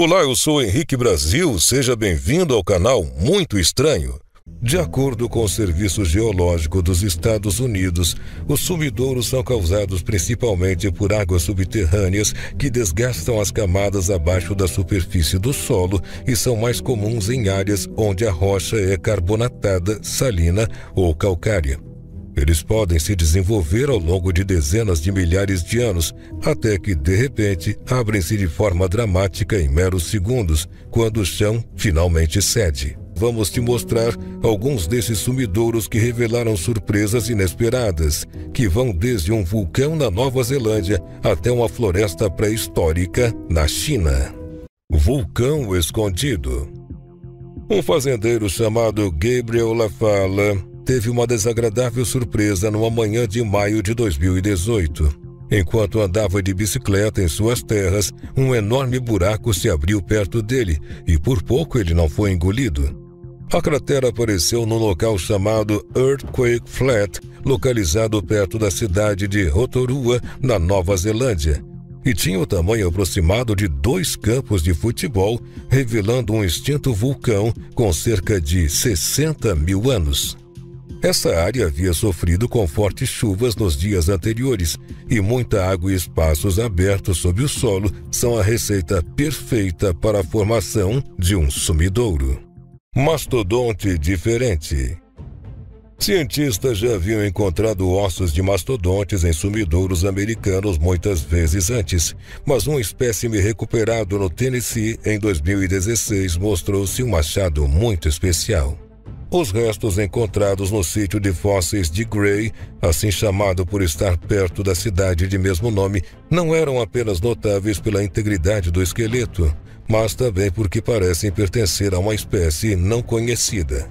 Olá, eu sou Henrique Brasil, seja bem-vindo ao canal Muito Estranho. De acordo com o Serviço Geológico dos Estados Unidos, os sumidouros são causados principalmente por águas subterrâneas que desgastam as camadas abaixo da superfície do solo e são mais comuns em áreas onde a rocha é carbonatada, salina ou calcária. Eles podem se desenvolver ao longo de dezenas de milhares de anos, até que, de repente, abrem-se de forma dramática em meros segundos, quando o chão finalmente cede. Vamos te mostrar alguns desses sumidouros que revelaram surpresas inesperadas, que vão desde um vulcão na Nova Zelândia até uma floresta pré-histórica na China. Vulcão escondido. Um fazendeiro chamado Gabriel Lafala teve uma desagradável surpresa numa manhã de maio de 2018. Enquanto andava de bicicleta em suas terras, um enorme buraco se abriu perto dele e por pouco ele não foi engolido. A cratera apareceu num local chamado Earthquake Flat, localizado perto da cidade de Rotorua, na Nova Zelândia, e tinha o tamanho aproximado de 2 campos de futebol, revelando um extinto vulcão com cerca de 60 mil anos. Essa área havia sofrido com fortes chuvas nos dias anteriores e muita água e espaços abertos sob o solo são a receita perfeita para a formação de um sumidouro. Mastodonte diferente. Cientistas já haviam encontrado ossos de mastodontes em sumidouros americanos muitas vezes antes, mas um espécime recuperado no Tennessee em 2016 mostrou-se um achado muito especial. Os restos encontrados no sítio de fósseis de Gray, assim chamado por estar perto da cidade de mesmo nome, não eram apenas notáveis pela integridade do esqueleto, mas também porque parecem pertencer a uma espécie não conhecida.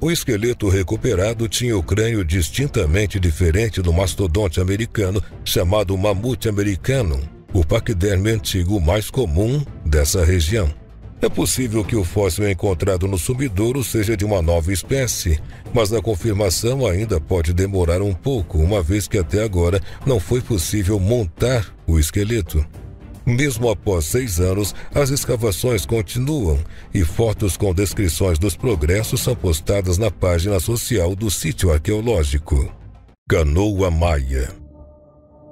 O esqueleto recuperado tinha o crânio distintamente diferente do mastodonte americano chamado mamute americanum, o paquiderme antigo mais comum dessa região. É possível que o fóssil encontrado no sumidouro seja de uma nova espécie, mas a confirmação ainda pode demorar um pouco, uma vez que até agora não foi possível montar o esqueleto. Mesmo após 6 anos, as escavações continuam e fotos com descrições dos progressos são postadas na página social do sítio arqueológico. Canoa Maia.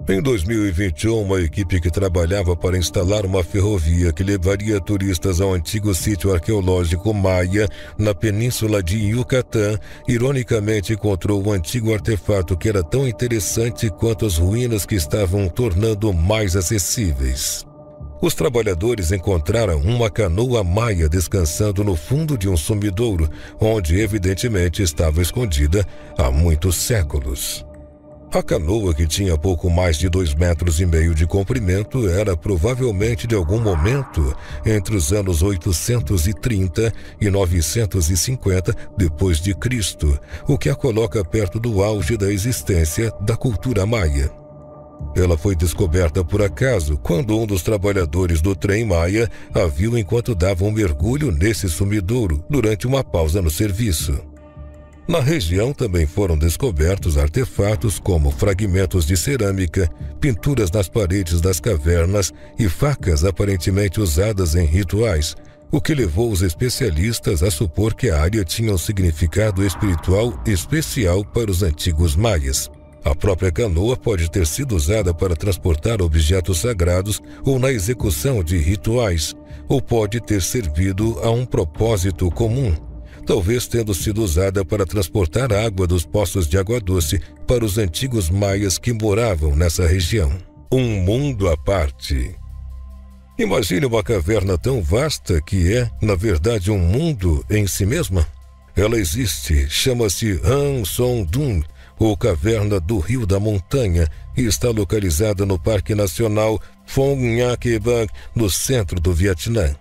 Em 2021, uma equipe que trabalhava para instalar uma ferrovia que levaria turistas ao antigo sítio arqueológico Maia, na península de Yucatán, ironicamente encontrou um antigo artefato que era tão interessante quanto as ruínas que estavam tornando mais acessíveis. Os trabalhadores encontraram uma canoa maia descansando no fundo de um sumidouro, onde evidentemente estava escondida há muitos séculos. A canoa, que tinha pouco mais de 2,5 metros de comprimento, era provavelmente de algum momento entre os anos 830 e 950 depois de Cristo, o que a coloca perto do auge da existência da cultura maia. Ela foi descoberta por acaso quando um dos trabalhadores do trem Maia a viu enquanto dava um mergulho nesse sumidouro durante uma pausa no serviço. Na região também foram descobertos artefatos como fragmentos de cerâmica, pinturas nas paredes das cavernas e facas aparentemente usadas em rituais, o que levou os especialistas a supor que a área tinha um significado espiritual especial para os antigos maias. A própria canoa pode ter sido usada para transportar objetos sagrados ou na execução de rituais, ou pode ter servido a um propósito comum, talvez tendo sido usada para transportar água dos poços de água doce para os antigos maias que moravam nessa região. Um mundo à parte. Imagine uma caverna tão vasta que é, na verdade, um mundo em si mesma. Ela existe, chama-se Hang Son Doong, ou Caverna do Rio da Montanha, e está localizada no Parque Nacional Phong Nha-Ke Bang, no centro do Vietnã.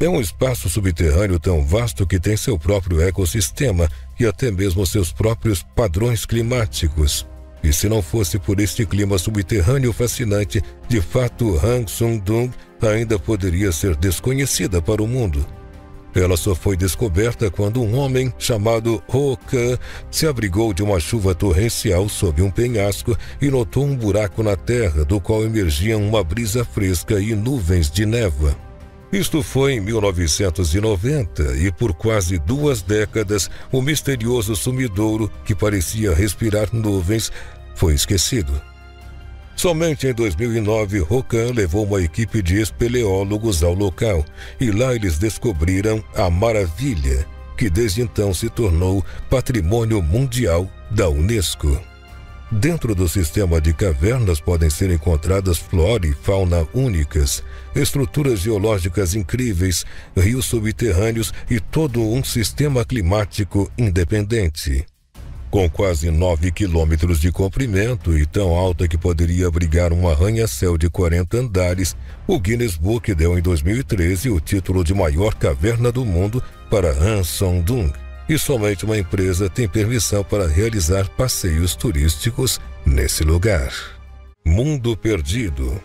É um espaço subterrâneo tão vasto que tem seu próprio ecossistema e até mesmo seus próprios padrões climáticos. E se não fosse por este clima subterrâneo fascinante, de fato Hang Son Doong ainda poderia ser desconhecida para o mundo. Ela só foi descoberta quando um homem chamado Ho Ke se abrigou de uma chuva torrencial sob um penhasco e notou um buraco na terra do qual emergiam uma brisa fresca e nuvens de névoa. Isto foi em 1990 e por quase 2 décadas o misterioso sumidouro, que parecia respirar nuvens, foi esquecido. Somente em 2009, Rocan levou uma equipe de espeleólogos ao local e lá eles descobriram a maravilha, que desde então se tornou Patrimônio Mundial da Unesco. Dentro do sistema de cavernas podem ser encontradas flora e fauna únicas, estruturas geológicas incríveis, rios subterrâneos e todo um sistema climático independente. Com quase 9 quilômetros de comprimento e tão alta que poderia abrigar um arranha-céu de 40 andares, o Guinness Book deu em 2013 o título de maior caverna do mundo para Han Son-dung, e somente uma empresa tem permissão para realizar passeios turísticos nesse lugar. Mundo Perdido.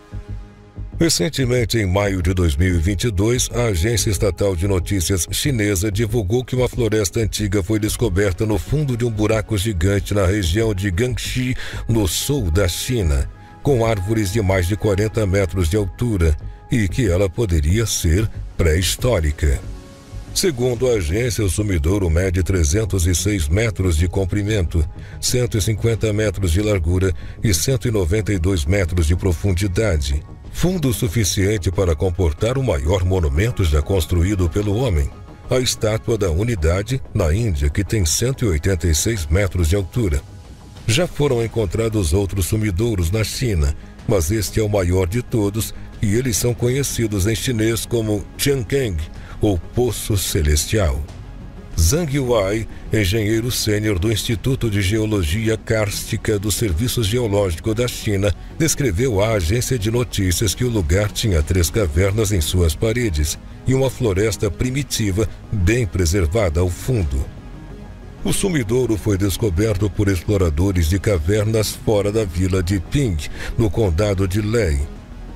Recentemente, em maio de 2022, a agência estatal de notícias chinesa divulgou que uma floresta antiga foi descoberta no fundo de um buraco gigante na região de Guangxi, no sul da China, com árvores de mais de 40 metros de altura e que ela poderia ser pré-histórica. Segundo a agência, o sumidouro mede 306 metros de comprimento, 150 metros de largura e 192 metros de profundidade. Fundo suficiente para comportar o maior monumento já construído pelo homem, a Estátua da Unidade, na Índia, que tem 186 metros de altura. Já foram encontrados outros sumidouros na China, mas este é o maior de todos e eles são conhecidos em chinês como Changkeng, ou Poço Celestial. Zhang Yuai, engenheiro sênior do Instituto de Geologia Kárstica do Serviço Geológico da China, descreveu à agência de notícias que o lugar tinha 3 cavernas em suas paredes e uma floresta primitiva bem preservada ao fundo. O sumidouro foi descoberto por exploradores de cavernas fora da vila de Ping, no condado de Lei.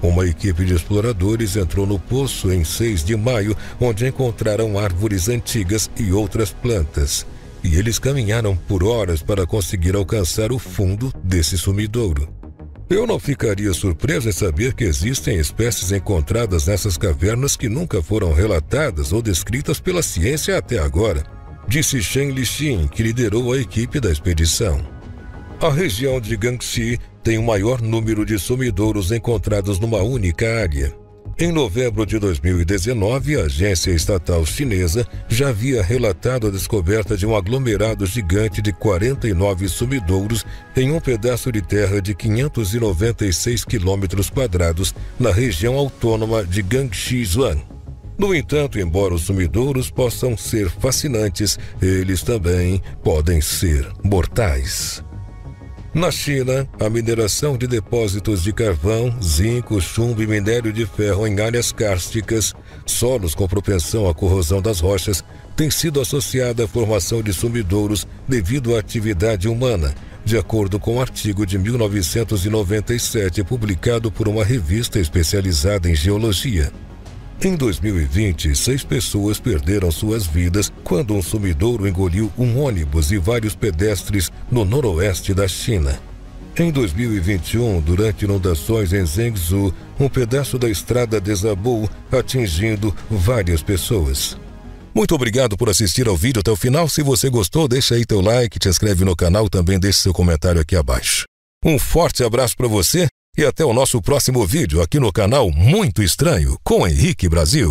Uma equipe de exploradores entrou no poço em 6 de maio, onde encontraram árvores antigas e outras plantas. E eles caminharam por horas para conseguir alcançar o fundo desse sumidouro. Eu não ficaria surpreso em saber que existem espécies encontradas nessas cavernas que nunca foram relatadas ou descritas pela ciência até agora, disse Shen Lixin, que liderou a equipe da expedição. A região de Guangxi tem o maior número de sumidouros encontrados numa única área. Em novembro de 2019, a agência estatal chinesa já havia relatado a descoberta de um aglomerado gigante de 49 sumidouros em um pedaço de terra de 596 quilômetros quadrados na região autônoma de Guangxi-Zhuang. No entanto, embora os sumidouros possam ser fascinantes, eles também podem ser mortais. Na China, a mineração de depósitos de carvão, zinco, chumbo e minério de ferro em áreas kársticas, solos com propensão à corrosão das rochas, tem sido associada à formação de sumidouros devido à atividade humana, de acordo com um artigo de 1997 publicado por uma revista especializada em geologia. Em 2020, 6 pessoas perderam suas vidas quando um sumidouro engoliu um ônibus e vários pedestres no noroeste da China. Em 2021, durante inundações em Zhengzhou, um pedaço da estrada desabou, atingindo várias pessoas. Muito obrigado por assistir ao vídeo até o final. Se você gostou, deixa aí teu like, te inscreve no canal, também deixe seu comentário aqui abaixo. Um forte abraço para você. E até o nosso próximo vídeo aqui no canal Muito Estranho com Henrique Brasil.